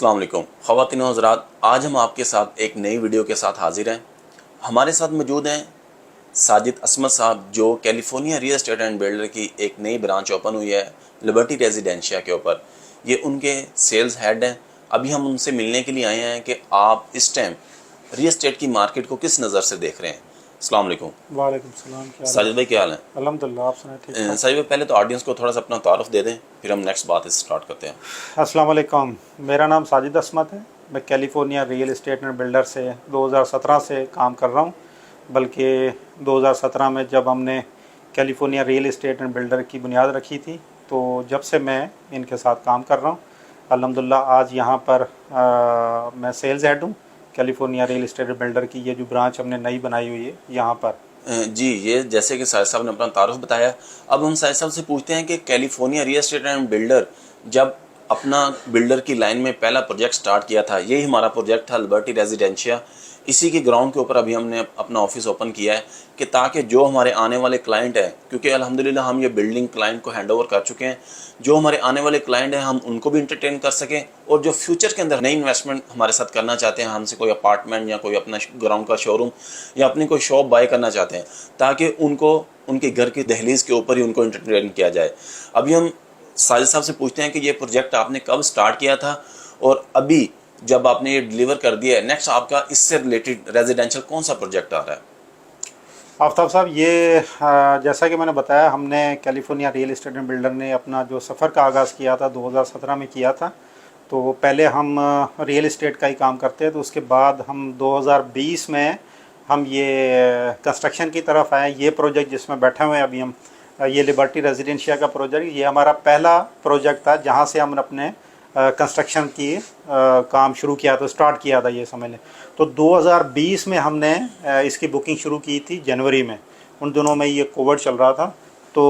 अस्सलाम वालेकुम ख़वातीन व हज़रात, आज हम आपके साथ एक नई वीडियो के साथ हाजिर हैं। हमारे साथ मौजूद हैं साजिद असमत साहब, जो California real estate and builder की एक नई ब्रांच ओपन हुई है लिबर्टी रेजिडेंशिया के ऊपर। ये उनके सेल्स हेड हैं। अभी हम उनसे मिलने के लिए आए हैं कि आप इस टाइम रियल एस्टेट की मार्केट को किस नज़र से देख रहे हैं। अस्सलाम वालेकुम। वालेकुम सलाम। क्या साजिद भाई, क्या हाल है? अल्हम्दुलिल्लाह, आप सुनाए ठीक ठाक? साजिद भाई, पहले तो ऑडियंस को थोड़ा सा अपना तारुफ दे दें, फिर हम नेक्स्ट बात स्टार्ट करते हैं। अस्सलाम वालेकुम, मेरा नाम साजिद असमत है। मैं California real estate and builder से 2017 से काम कर रहा हूँ। बल्कि 2017 में जब हमने California real estate and builder की बुनियाद रखी थी, तो जब से मैं इनके साथ काम कर रहा हूँ। अल्हम्दुलिल्लाह आज यहाँ पर मैं सेल्स हेड हूँ California real estate and builder की। ये जो ब्रांच हमने नई बनाई हुई है यहाँ पर। जी, ये जैसे कि साहिद साहब ने अपना तारुफ बताया, अब हम साहिद साहब से पूछते हैं कि California real estate and builder जब अपना बिल्डर की लाइन में पहला प्रोजेक्ट स्टार्ट किया था, यही हमारा प्रोजेक्ट था लिबर्टी रेजिडेंशिया। इसी के ग्राउंड के ऊपर अभी हमने अपना ऑफिस ओपन किया है कि ताकि जो हमारे आने वाले क्लाइंट हैं, क्योंकि अल्हम्दुलिल्लाह हम ये बिल्डिंग क्लाइंट को हैंड ओवर कर चुके हैं, जो हमारे आने वाले क्लाइंट हैं हम उनको भी इंटरटेन कर सकें, और जो फ्यूचर के अंदर नई इन्वेस्टमेंट हमारे साथ करना चाहते हैं, हमसे कोई अपार्टमेंट या कोई अपना ग्राउंड का शोरूम या अपनी कोई शॉप बाय करना चाहते हैं, ताकि उनको उनके घर की दहलीज के ऊपर ही उनको इंटरटेन किया जाए। अभी हम साजिद साहब से पूछते हैं कि ये प्रोजेक्ट आपने कब स्टार्ट किया था, और अभी जब आपने ये डिलीवर कर दिया है, नेक्स्ट आपका इससे रिलेटेड रेजिडेंशियल कौन सा प्रोजेक्ट आ रहा है? आफ्ताब साहब, ये जैसा कि मैंने बताया, हमने California real estate and builder ने अपना जो सफ़र का आगाज़ किया था 2017 में किया था। तो पहले हम रियल एस्टेट का ही काम करते हैं, तो उसके बाद हम 2020 में हम ये कंस्ट्रक्शन की तरफ आए। ये प्रोजेक्ट जिसमें बैठे हुए हैं अभी हम, ये लिबर्टी रेजिडेंशिया का प्रोजेक्ट, ये हमारा पहला प्रोजेक्ट था जहाँ से हमने अपने कंस्ट्रक्शन की काम शुरू किया था, स्टार्ट किया था, ये समझ लें। तो 2020 में हमने इसकी बुकिंग शुरू की थी जनवरी में। उन दिनों में ये कोविड चल रहा था। तो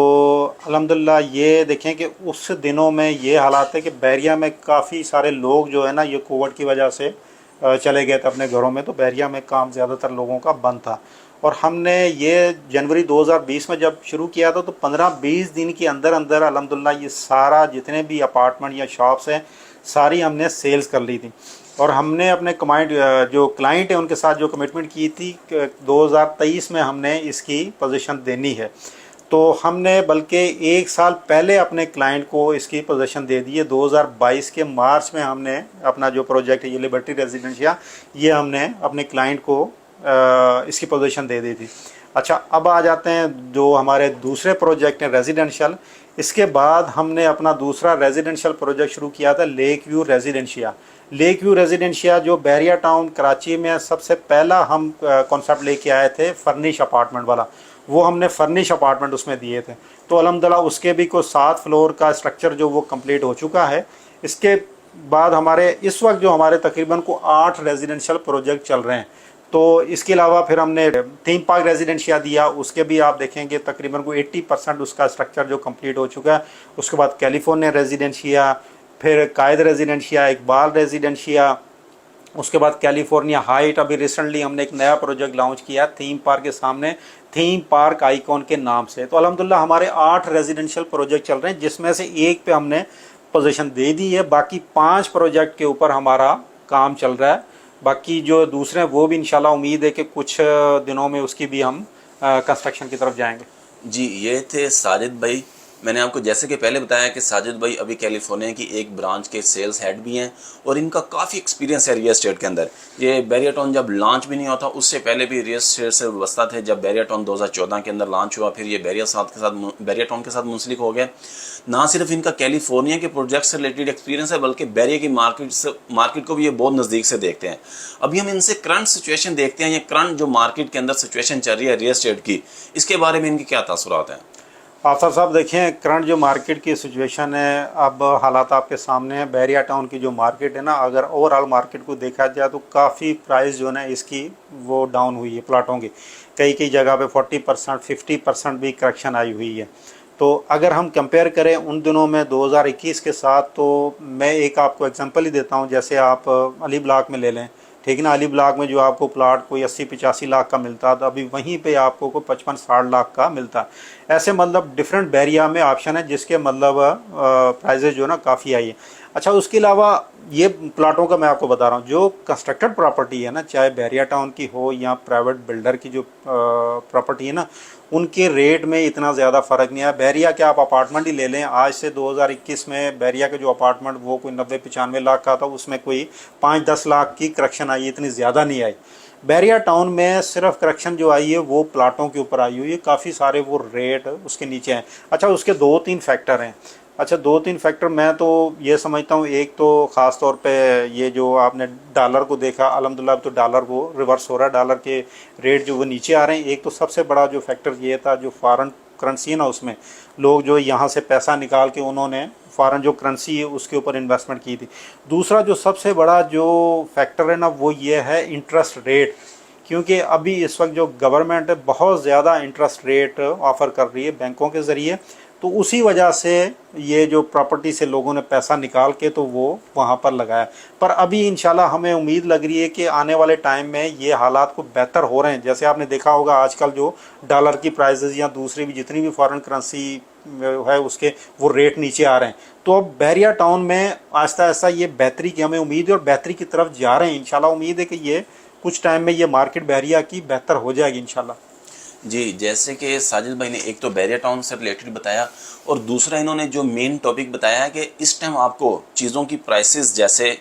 अल्हम्दुलिल्लाह ये देखें कि उस दिनों में ये हालात है कि बैरिया में काफ़ी सारे लोग जो है ना, ये कोविड की वजह से चले गए थे अपने घरों में। तो बैरिया में काम ज़्यादातर लोगों का बंद था, और हमने ये जनवरी 2020 में जब शुरू किया था, तो 15-20 दिन के अंदर अंदर अल्हम्दुलिल्लाह ये सारा जितने भी अपार्टमेंट या शॉप्स हैं सारी हमने सेल्स कर ली थी। और हमने अपने जो क्लाइंट है उनके साथ जो कमिटमेंट की थी 2023 में हमने इसकी पोजीशन देनी है। तो हमने बल्कि 1 साल पहले अपने क्लाइंट को इसकी पोजीशन दे दी है। 2022 के मार्च में हमने अपना जो प्रोजेक्ट है ये लिबर्टी रेजिडेंशिया, ये हमने अपने क्लाइंट को इसकी पोजीशन दे दी थी। अच्छा, अब आ जाते हैं जो हमारे दूसरे प्रोजेक्ट हैं रेजिडेंशियल। इसके बाद हमने अपना दूसरा रेजिडेंशियल प्रोजेक्ट शुरू किया था lake view residencia. Lake view residencia जो बैरिया टाउन कराची में सबसे पहला हम कॉन्सेप्ट लेके आए थे, फर्निश अपार्टमेंट वाला। वो हमने फर्निश अपार्टमेंट उसमें दिए थे। तो अल्हम्दुलिल्लाह उसके भी कोई 7 फ्लोर का स्ट्रक्चर जो वो कंप्लीट हो चुका है। इसके बाद हमारे इस वक्त जो हमारे तकरीबन को 8 रेजिडेंशियल प्रोजेक्ट चल रहे हैं। तो इसके अलावा फिर हमने थीम पार्क रेजिडेंशिया दिया, उसके भी आप देखेंगे तकरीबन को 80% उसका स्ट्रक्चर जो कंप्लीट हो चुका है। उसके बाद कैलिफोर्निया रेजिडेंशिया, फिर कायद रेजिडेंशिया, इकबाल रेजिडेंशिया, उसके बाद कैलिफोर्निया हाइट। अभी रिसेंटली हमने एक नया प्रोजेक्ट लॉन्च किया थीम पार्क के सामने, थीम पार्क आइकॉन के नाम से। तो अल्हम्दुलिल्लाह हमारे 8 रेजिडेंशियल प्रोजेक्ट चल रहे हैं, जिसमें से एक पे हमने पोजीशन दे दी है। बाकी 5 प्रोजेक्ट के ऊपर हमारा काम चल रहा है। बाकी जो दूसरे हैं वो भी इंशाल्लाह उम्मीद है कि कुछ दिनों में उसकी भी हम कंस्ट्रक्शन की तरफ जाएंगे। जी, ये थे साजिद भाई। मैंने आपको जैसे कि पहले बताया कि साजिद भाई अभी कैलिफोर्निया की एक ब्रांच के सेल्स हेड भी हैं, और इनका काफ़ी एक्सपीरियंस है रियल एस्टेट के अंदर। ये बैरिया टाउन जब लॉन्च भी नहीं होता, उससे पहले भी रियल एस्टेट से वाबस्ता थे। जब बैरिया टाउन 2014 के अंदर लॉन्च हुआ, फिर ये बैरिया टाउन के साथ मुंसलिक हो गया। ना सिर्फ इनका कैलिफोर्निया के प्रोजेक्ट से रिलेटेड एक्सपीरियंस है, बल्कि बैरिया की मार्केट को भी ये बहुत नज़दीक से देखते हैं। अभी हम इनसे करंट सिचुएशन देखते हैं, ये करंट जो मार्केट के अंदर सिचुएशन चल रही है रियल एस्टेट की, इसके बारे में इनके क्या तासुरात हैं? आफ्ताब साहब, देखें करंट जो मार्केट की सिचुएशन है, अब हालात आपके सामने है। बैरिया टाउन की जो मार्केट है ना, अगर ओवरऑल मार्केट को देखा जाए तो काफ़ी प्राइस जो है ना इसकी वो डाउन हुई है प्लाटों की। कई कई जगह पे 40% 50% भी करेक्शन आई हुई है। तो अगर हम कंपेयर करें उन दिनों में 2021 के साथ, तो मैं एक आपको एग्जांपल ही देता हूं। जैसे आप अली ब्लॉक में ले लें, ठीक है ना। अली ब्लॉक में जो आपको प्लाट कोई 80-85 लाख का मिलता था, अभी वहीं पे आपको कोई 55-60 लाख का मिलता। ऐसे मतलब डिफरेंट बैरिया में ऑप्शन है, जिसके मतलब प्राइजेज जो ना काफ़ी आई है। अच्छा, उसके अलावा ये प्लाटों का मैं आपको बता रहा हूँ, जो कंस्ट्रक्टेड प्रॉपर्टी है ना, चाहे बैरिया टाउन की हो या प्राइवेट बिल्डर की जो प्रॉपर्टी है ना, उनके रेट में इतना ज़्यादा फ़र्क नहीं है। बैरिया के आप अपार्टमेंट ही ले लें, आज से 2021 में बैरिया के जो अपार्टमेंट वो कोई 90-95 लाख का था, उसमें कोई 5-10 लाख की करेक्शन आई, इतनी ज़्यादा नहीं आई। बैरिया टाउन में सिर्फ करेक्शन जो आई है वो प्लाटों के ऊपर आई हुई है, काफ़ी सारे वो रेट उसके नीचे हैं। अच्छा, उसके 2-3 फैक्टर हैं। अच्छा, 2-3 फैक्टर मैं तो ये समझता हूँ। एक तो ख़ास तौर पे ये जो आपने डॉलर को देखा, अल्हम्दुलिल्लाह तो डॉलर वो रिवर्स हो रहा है, डॉलर के रेट जो वो नीचे आ रहे हैं। एक तो सबसे बड़ा जो फैक्टर ये था, जो फॉरेन करेंसी है ना, उसमें लोग जो यहाँ से पैसा निकाल के उन्होंने फॉरेन जो करेंसी है उसके ऊपर इन्वेस्टमेंट की थी। दूसरा जो सबसे बड़ा जो फैक्टर है ना, वो ये है इंटरेस्ट रेट, क्योंकि अभी इस वक्त जो गवर्नमेंट है बहुत ज़्यादा इंटरेस्ट रेट ऑफ़र कर रही है बैंकों के ज़रिए, तो उसी वजह से ये जो प्रॉपर्टी से लोगों ने पैसा निकाल के तो वो वहाँ पर लगाया। पर अभी इंशाल्लाह हमें उम्मीद लग रही है कि आने वाले टाइम में ये हालात को बेहतर हो रहे हैं। जैसे आपने देखा होगा आजकल जो डॉलर की प्राइसेस या दूसरी भी जितनी भी फॉरेन करेंसी है उसके वो रेट नीचे आ रहे हैं। तो अब बैरिया टाउन में आहिस्ता आहिस्ता ये बेहतरी की हमें उम्मीद है और बेहतरी की तरफ जा रहे हैं। इंशाल्लाह उम्मीद है कि ये कुछ टाइम में ये मार्केट बैरिया की बेहतर हो जाएगी इंशाल्लाह। जी, जैसे कि साजिद भाई ने एक तो बैरिया टाउन से रिलेटेड बताया और दूसरा इन्होंने जो मेन टॉपिक बताया है कि इस टाइम आपको चीज़ों की प्राइसेस जैसे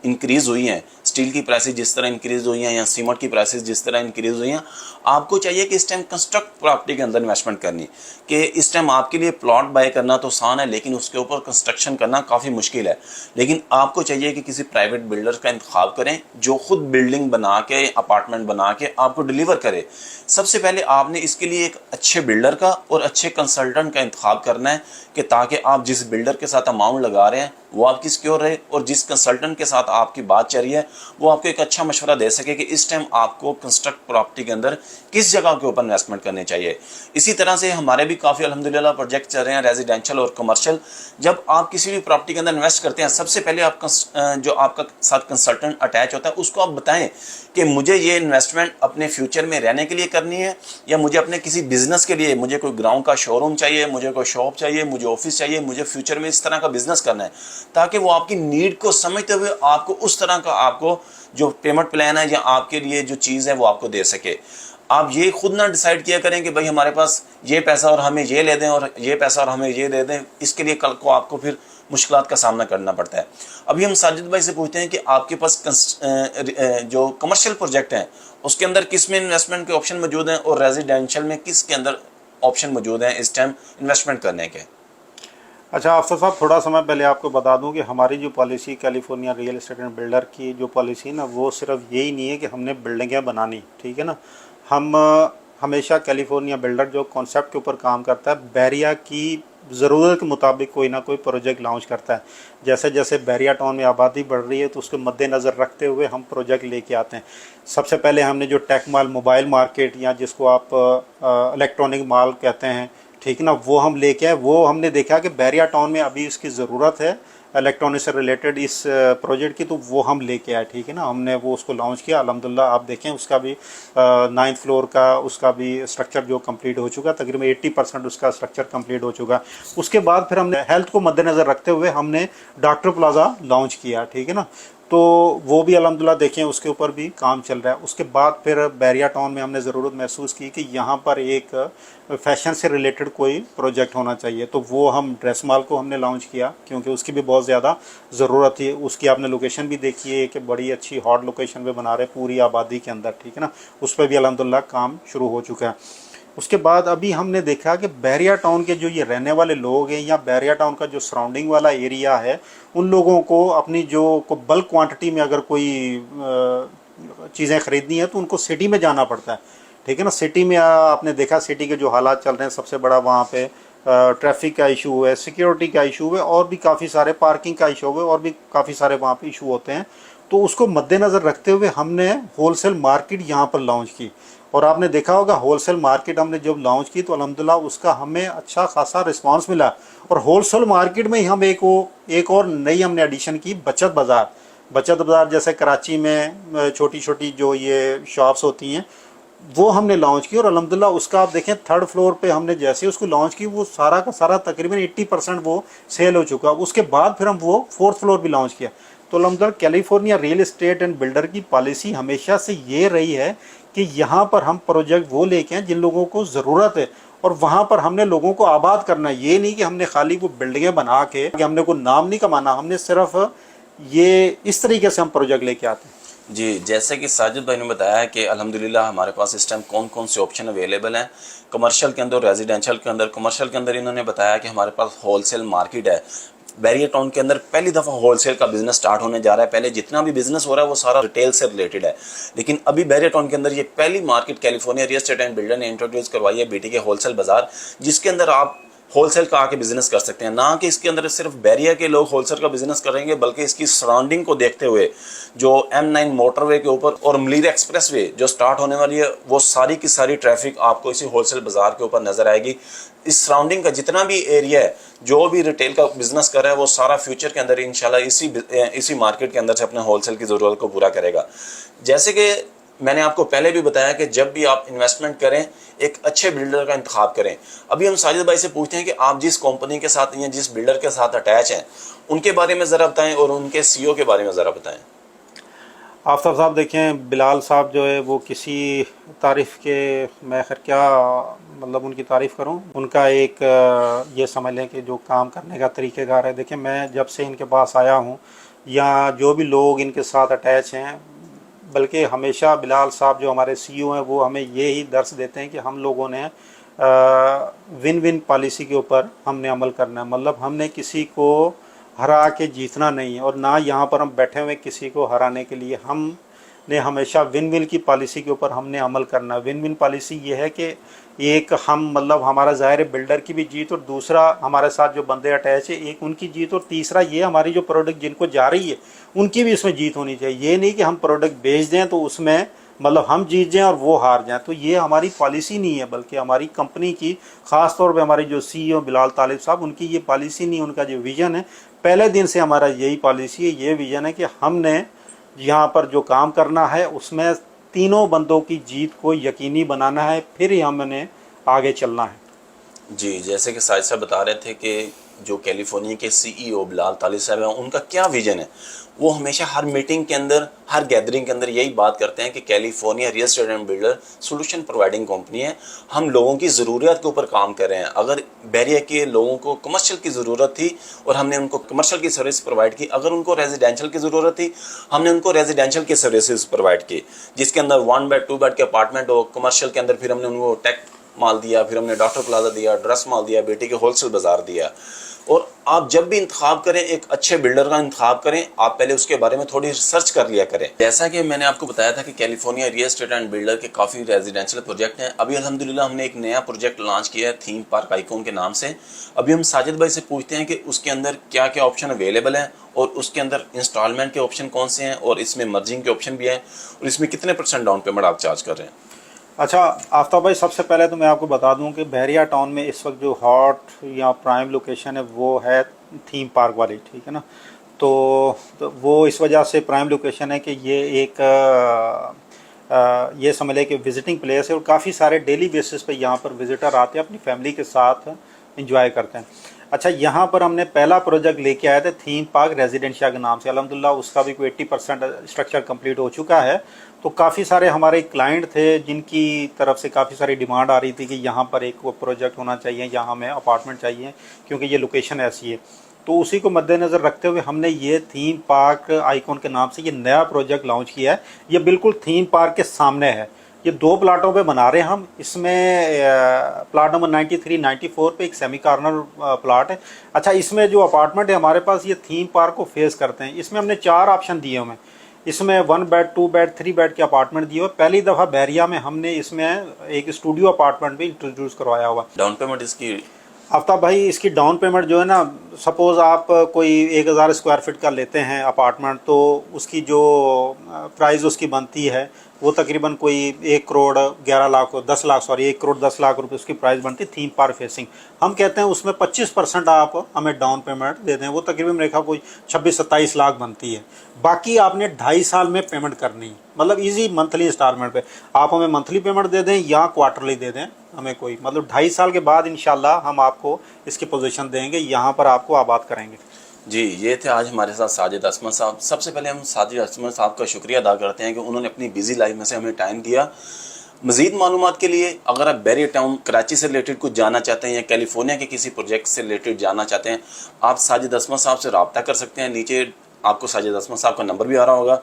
इंक्रीज़ हुई हैं, स्टील की प्राइसेस जिस तरह इंक्रीज़ हुई हैं या सीमेंट की प्राइसेस जिस तरह इंक्रीज़ हुई हैं, आपको चाहिए कि इस टाइम कंस्ट्रक्ट प्रॉपर्टी के अंदर इन्वेस्टमेंट करनी, कि इस टाइम आपके लिए प्लॉट बाय करना तो आसान है लेकिन उसके ऊपर कंस्ट्रक्शन करना काफ़ी मुश्किल है। लेकिन आपको चाहिए कि किसी प्राइवेट बिल्डर का इंतखाब करें जो खुद बिल्डिंग बना के, अपार्टमेंट बना के आपको डिलीवर करे। सबसे पहले आपने इसके लिए एक अच्छे बिल्डर का और अच्छे कंसल्टेंट का इंतखाब करना है कि ताकि आप जिस बिल्डर के साथ अमाउंट लगा रहे हैं वो आपकी सिक्योर रहे और जिस कंसल्टेंट के साथ आपकी बात चल रही है वो आपको एक अच्छा मशवरा दे सके कि इस टाइम आपको कंस्ट्रक्ट प्रॉपर्टी के अंदर किस जगह के ऊपर इन्वेस्टमेंट करनी चाहिए। इसी तरह से हमारे भी काफ़ी अल्हम्दुलिल्लाह प्रोजेक्ट चल रहे हैं रेजिडेंशियल और कमर्शियल। जब आप किसी भी प्रॉपर्टी के अंदर इन्वेस्ट करते हैं, सबसे पहले आप जो आपका साथ कंसल्टेंट अटैच होता है उसको आप बताएं कि मुझे ये इन्वेस्टमेंट अपने फ्यूचर में रहने के लिए करनी है या मुझे अपने किसी बिजनेस के लिए, मुझे कोई ग्राउंड का शोरूम चाहिए, मुझे कोई शॉप चाहिए, मुझे ऑफिस चाहिए, मुझे फ्यूचर में इस तरह का बिजनेस करना है, ताकि वो आपकी नीड को समझते हुए आपको उस तरह का आपको जो पेमेंट प्लान है या आपके लिए जो चीज़ है वो आपको दे सके। आप ये खुद ना डिसाइड किया करें कि भाई हमारे पास ये पैसा और हमें ये ले दें और ये पैसा और हमें ये दे दें, इसके लिए कल को आपको फिर मुश्किलात का सामना करना पड़ता है। अभी हम साजिद भाई से पूछते हैं कि आपके पास जो कमर्शियल प्रोजेक्ट हैं उसके अंदर किस में इन्वेस्टमेंट के ऑप्शन मौजूद हैं और रेजिडेंशियल में किस के अंदर ऑप्शन मौजूद हैं इस टाइम इन्वेस्टमेंट करने के। अच्छा अफसर साहब, थोड़ा समय पहले आपको बता दूं कि हमारी जो policy California real estate and builder की जो पॉलिसी ना, वो सिर्फ यही नहीं है कि हमने बिल्डिंगें बनानी, ठीक है ना। हम हमेशा कैलिफोर्निया बिल्डर जो कॉन्सेप्ट के ऊपर काम करता है, बैरिया की ज़रूरत के मुताबिक कोई ना कोई प्रोजेक्ट लॉन्च करता है। जैसे जैसे बैरिया टाउन में आबादी बढ़ रही है तो उसके मद्देनज़र रखते हुए हम प्रोजेक्ट लेके आते हैं। सबसे पहले हमने जो टेक माल, मोबाइल मार्केट या जिसको आप इलेक्ट्रॉनिक माल कहते हैं, ठीक है ना, वो हम लेके आए। वो हमने देखा कि बैरिया टाउन में अभी इसकी ज़रूरत है इलेक्ट्रॉनिक से रिलेटेड इस प्रोजेक्ट की, तो वो हम लेके आए, ठीक है ना। हमने वो उसको लॉन्च किया, अल्हम्दुलिल्लाह आप देखें उसका भी 9th फ्लोर का उसका भी स्ट्रक्चर जो कंप्लीट हो चुका, तकरीबन 80% उसका स्ट्रक्चर कंप्लीट हो चुका। उसके बाद फिर हमने हेल्थ को मद्देनज़र रखते हुए हमने डॉक्टर प्लाजा लॉन्च किया, ठीक है ना। तो वो भी अल्हम्दुलिल्लाह देखें उसके ऊपर भी काम चल रहा है। उसके बाद फिर बैरिया टाउन में हमने ज़रूरत महसूस की कि यहाँ पर एक फैशन से रिलेटेड कोई प्रोजेक्ट होना चाहिए, तो वो हम ड्रेस माल को हमने लॉन्च किया क्योंकि उसकी भी बहुत ज़्यादा ज़रूरत थी। उसकी आपने लोकेशन भी देखी है कि बड़ी अच्छी हॉट लोकेशन पे बना रहे पूरी आबादी के अंदर, ठीक है ना। उस पर भी अल्हम्दुलिल्लाह काम शुरू हो चुका है। उसके बाद अभी हमने देखा कि बैरिया टाउन के जो ये रहने वाले लोग हैं या बैरिया टाउन का जो सराउंडिंग वाला एरिया है, उन लोगों को अपनी जो को बल्क क्वांटिटी में अगर कोई चीज़ें ख़रीदनी है तो उनको सिटी में जाना पड़ता है, ठीक है ना। सिटी में आपने देखा सिटी के जो हालात चल रहे हैं, सबसे बड़ा वहाँ पे ट्रैफिक का इशू है, सिक्योरिटी का इशू है और भी काफ़ी सारे पार्किंग का इशू है और भी काफ़ी सारे वहाँ पे इशू होते हैं। तो उसको मद्देनज़र रखते हुए हमने होलसेल मार्केट यहाँ पर लॉन्च की और आपने देखा होगा होलसेल मार्केट हमने जब लॉन्च की तो अल्हम्दुलिल्लाह उसका हमें अच्छा खासा रिस्पांस मिला। और होलसेल मार्केट में ही हम एक और नई हमने एडिशन की, बचत बाज़ार जैसे कराची में छोटी छोटी जो ये शॉप्स होती हैं वो हमने लॉन्च की और अल्हम्दुलिल्लाह उसका आप देखें थर्ड फ्लोर पे हमने जैसे उसको लॉन्च की वो सारा का सारा तकरीबन 80% वो सेल हो चुका। उसके बाद फिर हम वो फोर्थ फ्लोर भी लॉन्च किया। तो अल्हम्दुलिल्लाह California real estate and builder की पॉलिसी हमेशा से ये रही है कि यहाँ पर हम प्रोजेक्ट वो लेके आए जिन लोगों को ज़रूरत है और वहाँ पर हमने लोगों को आबाद करना है। ये नहीं कि हमने खाली वो बिल्डिंगें बना के कि हमने कोई नाम नहीं कमाना, हमने सिर्फ ये इस तरीके से हम प्रोजेक्ट लेके आते हैं। जी, जैसे कि साजिद भाई ने बताया है कि अल्हम्दुलिल्लाह हमारे पास इस टाइम कौन कौन से ऑप्शन अवेलेबल हैं कमर्शियल के अंदर, रेजिडेंशियल के अंदर। कमर्शियल के अंदर इन्होंने बताया कि हमारे पास होलसेल मार्केट है। बैरियर टाउन के अंदर पहली दफ़ा होलसेल का बिजनेस स्टार्ट होने जा रहा है। पहले जितना भी बिजनेस हो रहा है वो सारा रिटेल से रिलेटेड है, लेकिन अभी बैरियर टाउन के अंदर ये पहली market California real estate and builder ने इंट्रोड्यूस करवाई है, बीटी के होलसेल बाजार, जिसके अंदर आप होलसेल का आके बिजनेस कर सकते हैं। ना कि इसके अंदर सिर्फ बैरिया के लोग होलसेल का बिजनेस करेंगे, बल्कि इसकी सराउंडिंग को देखते हुए जो M9 मोटरवे के ऊपर और मलीर एक्सप्रेसवे जो स्टार्ट होने वाली है, वो सारी की सारी ट्रैफिक आपको इसी होलसेल बाजार के ऊपर नजर आएगी। इस सराउंडिंग का जितना भी एरिया है, जो भी रिटेल का बिजनेस कर रहा है, वो सारा फ्यूचर के अंदर इंशाल्लाह इसी मार्केट के अंदर से अपने होलसेल की जरूरत को पूरा करेगा। जैसे कि मैंने आपको पहले भी बताया कि जब भी आप इन्वेस्टमेंट करें एक अच्छे बिल्डर का इंतखाब करें। अभी हम साजिद भाई से पूछते हैं कि आप जिस कंपनी के साथ या जिस बिल्डर के साथ अटैच हैं उनके बारे में ज़रा बताएं और उनके CEO के बारे में ज़रा बताएं। आफ्ताब साहब देखें, बिलाल साहब जो है वो किसी तारीफ़ के, मैं खैर क्या मतलब उनकी तारीफ़ करूं। उनका एक ये समझ लें कि जो काम करने का तरीक़ेकार है। देखें, मैं जब से इनके पास आया हूं या जो भी लोग इनके साथ अटैच हैं, बल्कि हमेशा बिलाल साहब जो हमारे CEO हैं वो हमें ये ही दर्स देते हैं कि हम लोगों ने विन विन पॉलिसी के ऊपर हमने अमल करना है। मतलब हमने किसी को हरा के जीतना नहीं है और ना यहाँ पर हम बैठे हुए किसी को हराने के लिए। हमने हमेशा विन विन की पॉलिसी के ऊपर हमने अमल करना है। विन विन पॉलिसी ये है कि एक हम मतलब हमारा ज़ाहिर है बिल्डर की भी जीत और दूसरा हमारे साथ जो बंदे अटैच है एक उनकी जीत और तीसरा ये हमारी जो प्रोडक्ट जिनको जा रही है उनकी भी इसमें जीत होनी चाहिए। ये नहीं कि हम प्रोडक्ट बेच दें तो उसमें मतलब हम जीत जाएं और वो हार जाएं, तो ये हमारी पॉलिसी नहीं है। बल्कि हमारी कंपनी की ख़ास तौर पे हमारी जो CEO बिलाल तालिब साहब, उनकी ये पॉलिसी नहीं, उनका जो विज़न है पहले दिन से हमारा यही पॉलिसी है, ये विज़न है कि हमने यहाँ पर जो काम करना है उसमें तीनों बंदों की जीत को यकीनी बनाना है, फिर ही हमने आगे चलना है। जी, जैसे कि साजिद साहब बता रहे थे कि जो कैलिफोर्निया के CEO बिलाल तालिब साहब हैं, उनका क्या विजन है। वो हमेशा हर मीटिंग के अंदर, हर गैदरिंग के अंदर यही बात करते हैं कि California real estate and builder solution providing company है। हम लोगों की ज़रूरत के ऊपर काम कर रहे हैं। अगर बैरिया के लोगों को कमर्शियल की ज़रूरत थी और हमने उनको कमर्शियल की सर्विस प्रोवाइड की, अगर उनको रेजिडेंशियल की ज़रूरत थी हमने उनको रेजिडेंशियल की सर्विसेज प्रोवाइड की, जिसके अंदर 1 बेड 2 बेड के अपार्टमेंट हो। कमर्शियल के अंदर फिर हमने उनको टेक माल दिया, फिर हमने डॉक्टर प्लाजा दिया, ड्रेस माल दिया, बेटी के होलसेल बाजार दिया। और आप जब भी इंतखाब करें एक अच्छे बिल्डर का इंतखाब करें, आप पहले उसके बारे में थोड़ी रिसर्च कर लिया करें। जैसा कि मैंने आपको बताया था कि California real estate and builder के काफ़ी रेजिडेंशियल प्रोजेक्ट हैं। अभी अल्हम्दुलिल्लाह हमने एक नया प्रोजेक्ट लॉन्च किया है थीम पार्क आइकॉन के नाम से। अभी हम साजिद भाई से पूछते हैं कि उसके अंदर क्या क्या ऑप्शन अवेलेबल हैं और उसके अंदर इंस्टॉलमेंट के ऑप्शन कौन से हैं और इसमें मर्जिंग के ऑप्शन भी हैं और इसमें कितने % डाउन पेमेंट आप चार्ज कर रहे हैं। अच्छा आफ्ताब भाई, सबसे पहले तो मैं आपको बता दूं कि बहरिया टाउन में इस वक्त जो हॉट या प्राइम लोकेशन है वो है थीम पार्क वाली, ठीक है ना। तो वो इस वजह से प्राइम लोकेशन है कि ये एक ये समझ लें कि विज़िटिंग प्लेस है और काफ़ी सारे डेली बेसिस पे यहाँ पर विज़िटर आते हैं, अपनी फैमिली के साथ इंजॉय करते हैं। अच्छा, यहाँ पर हमने पहला प्रोजेक्ट लेके आए थे थीम पार्क रेजिडेंशिया के नाम से। अल्हम्दुलिल्लाह उसका भी कोई 80% स्ट्रक्चर कंप्लीट हो चुका है। तो काफ़ी सारे हमारे क्लाइंट थे जिनकी तरफ से काफ़ी सारी डिमांड आ रही थी कि यहाँ पर एक वो प्रोजेक्ट होना चाहिए, यहाँ हमें अपार्टमेंट चाहिए क्योंकि ये लोकेशन ऐसी है। तो उसी को मद्देनज़र रखते हुए हमने ये थीम पार्क आइकॉन के नाम से ये नया प्रोजेक्ट लॉन्च किया है। ये बिल्कुल थीम पार्क के सामने है। ये 2 प्लाटों पे बना रहे हैं हम। इसमें प्लाट नंबर 93, 94 पे एक सेमी कॉर्नर प्लाट है। अच्छा, इसमें जो अपार्टमेंट है हमारे पास ये थीम पार्क को फेस करते हैं। इसमें हमने 4 ऑप्शन दिए हुए हैं। इसमें 1 बेड 2 बेड 3 बेड के अपार्टमेंट दिए हुए। पहली दफ़ा बैरिया में हमने इसमें एक स्टूडियो अपार्टमेंट भी इंट्रोड्यूस करवाया हुआ। डाउन पेमेंट इसकी आफ्ताब भाई, इसकी डाउन पेमेंट जो है ना, सपोज़ आप कोई 1000 स्क्वायर फीट का लेते हैं अपार्टमेंट, तो उसकी जो प्राइस उसकी बनती है वो तकरीबन कोई 1 करोड़ 11 लाख 10 लाख सॉरी 1 करोड़ 10 लाख रुपए उसकी प्राइस बनती थीम पार्क फेसिंग। हम कहते हैं उसमें 25% आप हमें डाउन पेमेंट दे दें, वो तकरीबन मेरे ख्याल कोई 26-27 लाख बनती है। बाकी आपने 2.5 साल में पेमेंट करनी है, मतलब इजी मंथली इंस्टॉलमेंट पे आप हमें मंथली पेमेंट दे दें या क्वार्टरली दे दें, हमें कोई मतलब 2.5 साल के बाद इंशाल्लाह हम आपको इसकी पोजीशन देंगे, यहाँ पर आपको आबाद करेंगे। जी, ये थे आज हमारे साथ साजिद असमत साहब। सबसे पहले हम साजिद असमत साहब का शुक्रिया अदा करते हैं कि उन्होंने अपनी बिजी लाइफ में से हमें टाइम दिया। मज़ीद मालूमात के लिए अगर आप बैरियर टाउन कराची से रिलेटेड कुछ जानना चाहते हैं या कैलिफोर्निया के किसी प्रोजेक्ट से रिलेटेड जानना चाहते हैं, आप साजिद असमत साहब से रब्ता कर सकते हैं। नीचे आपको साजिद असमत साहब का नंबर भी आ रहा होगा।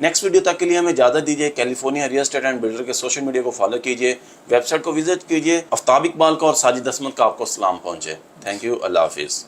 नेक्स्ट वीडियो तक के लिए हमें इजाज़त दीजिए। California real estate and builder के सोशल मीडिया को फॉलो कीजिए, वेबसाइट को विजिट कीजिए। आफ्ताब इकबाल का और साजिद असमत का आपको सलाम पहुँचे। थैंक यू, अल्लाह हाफिज़।